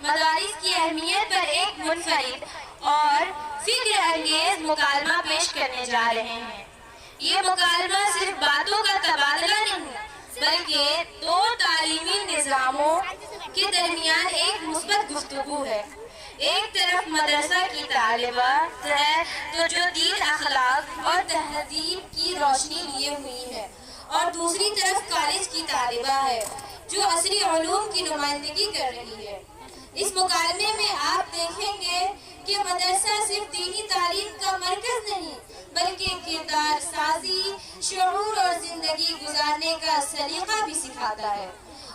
مدارس کی اہمیت پر ایک منفرد اور فکر انگیز مکالمہ پیش کرنے جا رہے ہیں۔ یہ مکالمہ صرف باتوں کا تبادلہ نہیں بلکہ دو تعلیمی نظاموں کے درمیان ایک مثبت گفتگو ہے۔ ایک طرف مدرسہ کی طالبہ ہے تو جو دین، اخلاق اور تہذیب کی روشنی لیے ہوئی ہے، اور دوسری طرف کالج کی طالبہ ہے جو عصری علوم کی نمائندگی کر رہی ہے۔ اس مکالمے میں آپ دیکھیں گے کہ مدرسہ صرف دینی تعلیم کا مرکز نہیں بلکہ کردار سازی، شعور اور زندگی گزارنے کا سلیقہ بھی سکھاتا ہے،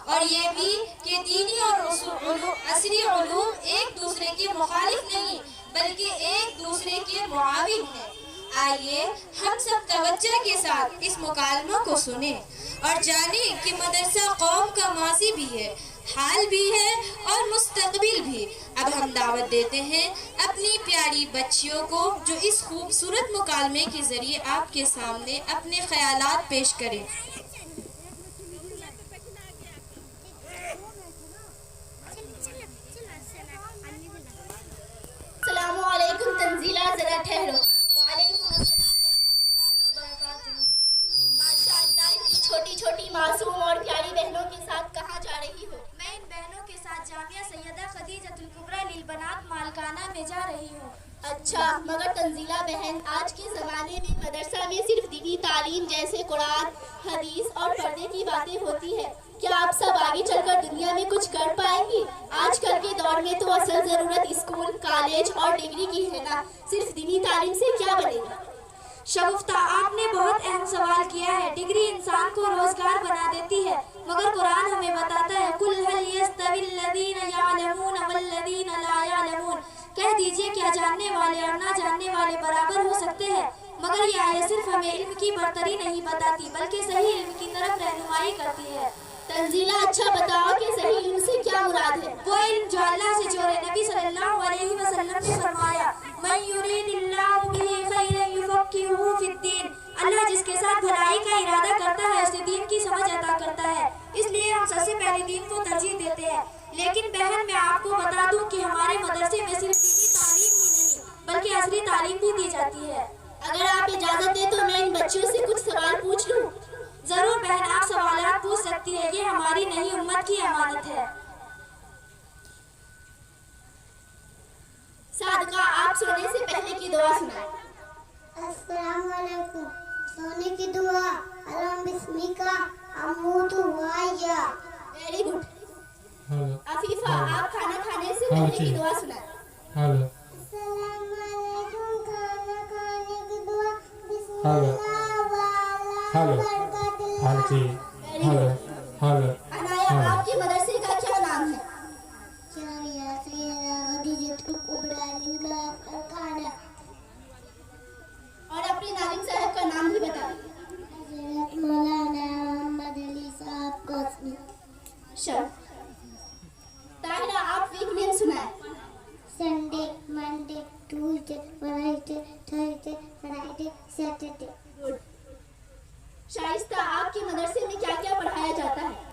اور یہ بھی کہ دینی اور عصری علوم ایک دوسرے کے مخالف نہیں بلکہ ایک دوسرے کے معاون ہیں۔ آئیے ہم سب توجہ کے ساتھ اس مکالمہ کو سنیں اور جانیں کہ مدرسہ قوم کا ماضی بھی ہے، حال بھی ہے اور مستقبل بھی۔ اب ہم دعوت دیتے ہیں اپنی پیاری بچیوں کو جو اس خوبصورت مکالمے کے ذریعے آپ کے سامنے اپنے خیالات پیش کریں۔ السلام علیکم تنزیلہ، ذرا ٹھہرو۔ وعلیکم السلام وبرکاتہ۔ ماشاء اللہ، اتنی چھوٹی چھوٹی معصوم اور پیاری بہنوں کے ساتھ کہاں جا رہی ہو؟ میں ان بہنوں کے ساتھ جامعہ سیدہ خدیجۃ الکبریٰ للبنات مالکانہ میں جا رہی ہوں۔ اچھا، مگر تنزیلہ بہن، آج کے زمانے میں مدرسہ میں صرف دینی تعلیم جیسے قرآن، حدیث اور پردے کی باتیں ہوتی ہے، کیا آپ سب آگے چل کر دنیا میں کچھ کر پائیں گی؟ آج کل کے دور میں تو اصل ضرورت اسکول، کالج اور ڈگری کی ہے نا، صرف دینی تعلیم سے کیا بنے گا؟ شگفتہ، آپ نے بہت اہم سوال کیا ہے۔ ڈگری انسان کو روزگار بنا دیتی ہے، مگر قرآن ہمیں بتاتا ہے قُلْ هَلْ يَسْتَوِي الَّذِينَ يَعْلَمُونَ وَالَّذِينَ لَا يَعْلَمُونَ، کہہ دیجئے کیا جاننے والے اور نہ جاننے والے برابر ہو سکتے ہیں؟ مگر یہ آیت صرف ہمیں علم کی برتری نہیں بتاتی بلکہ صحیح علم کی طرف رہنمائی کرتی ہے۔ تنزیلہ، اچھا بتاؤ کہ صحیح علم سے کیا مراد ہے؟ وہ علم جو اللہ سے جوڑے۔ نبی صلی اللہ علیہ وسلم نے فرمایا مَن يُرِيدِ اللَّهُ بِهِ خَيْرًا يُفَقِّهُهُ فِي الدِّينِ، اللہ جس کے ساتھ بھلائی کا ارادہ کرتا ہے اسے دین کی سمجھ عطا کرتا ہے۔ اس لیے ہم سب سے پہلے دین کو ترجیح دیتے ہیں۔ لیکن بہن، میں آپ کو بتا دوں کہ ہمارے مدرسے میں صرف دینی تعلیم ہی نہیں بلکہ عصری تعلیم بھی دی جاتی ہے۔ اگر آپ اجازت دیں تو میں ان بچوں سے کچھ سوال پوچھ لوں؟ ضرور بہن، آپ سوالات پوچھ سکتی ہے، یہ ہماری نئی امت کی امانت ہے۔ صادقہ، آپ سونے سے پہلے کی دعا سنائیں۔ السلام علیکم۔ سونے کی دعا، اللہم بسمکا اموت وحیا۔ Very good. عفیفہ، آپ کھانا کھانے سے پہلے کی دعا سنائیں۔ السلام علیکم، کھانا کھانے کی دعا، بسم اللہ وعلا برکت اللہ۔ عنایہ، آپ کے مدرسے کا کیا نام ہے؟ جامعہ سیدہ خدیجۃ الکبریٰ للبنات مالکانہ۔ اور اپنے ناظم صاحب کا نام بھی بتائیں۔ حضرت مولانا محمد علی صاحب قاسمی۔ طاہرہ، آپ ویک نیم سنائیں۔ Sunday, Monday, Tuesday, Wednesday, Thursday, Friday, Saturday. Good. Shaista, آپ کے مدرسے میں کیا کیا پڑھایا جاتا ہے؟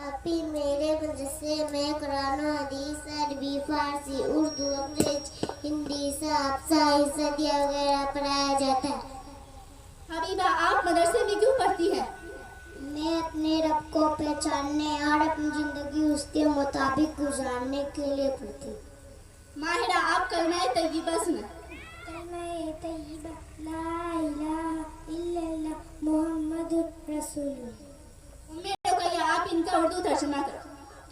ابھی میرے مدرسے میں قرآن و حدیث، عربی، فارسی، اردو، انگریزی، ہندی، حساب، سائنس، ادبیات وغیرہ پڑھایا جاتا ہے۔ حبیبہ، آپ مدرسے میں کیوں پڑھتی ہیں؟ میں اپنے رب کو پہچاننے اور اپنی زندگی اس کے مطابق گزارنے کے لیے پڑھتی ہوں۔ ماہرہ، آپ کلمہ طیبہ سنائیں۔ کلمہ طیبہ، لا الہ الا اللہ محمد رسول اللہ۔ رقیہ، آپ ان کا اردو ترجمہ کرو۔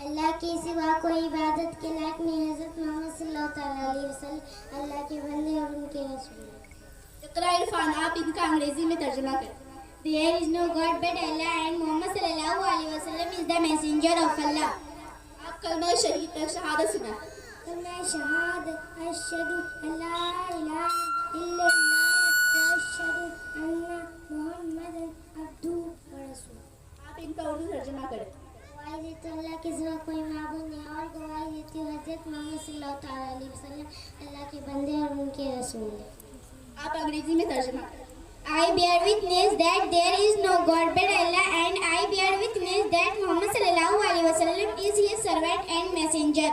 اللہ کے سوا کوئی عبادت کے لائق نہیں، حضرت محمد صلی اللہ تعالیٰ علیہ وسلم اللہ کے بندے اور ان کے رسول ہیں۔ اقرا عرفان، آپ ان کا انگریزی میں ترجمہ کریں۔ There is no God but Allah and Muhammad sallallahu alaihi wasallam is the messenger of Allah۔ آپ کلمہ شہید تک شہادت سنائیں۔ کلمہ شہادت، اشہد ان لا الہ الا اللہ و اشہد ان محمد عبدہ و رسولہ۔ آپ ان کا اردو ترجمہ کریں۔ گواہی دیتی ہوں اللہ کے سوا کوئی معبود نہیں، اور گواہی دیتی ہوں حضرت محمد صلی اللہ تعالیٰ علیہ وسلم اللہ کے بندے اور ان کے رسول ہیں۔ آپ انگریزی میں ترجمہ کریں۔ I bear witness that there is no God but Allah, and I bear witness that Muhammad sallallahu alaihi wasallam is his servant and messenger۔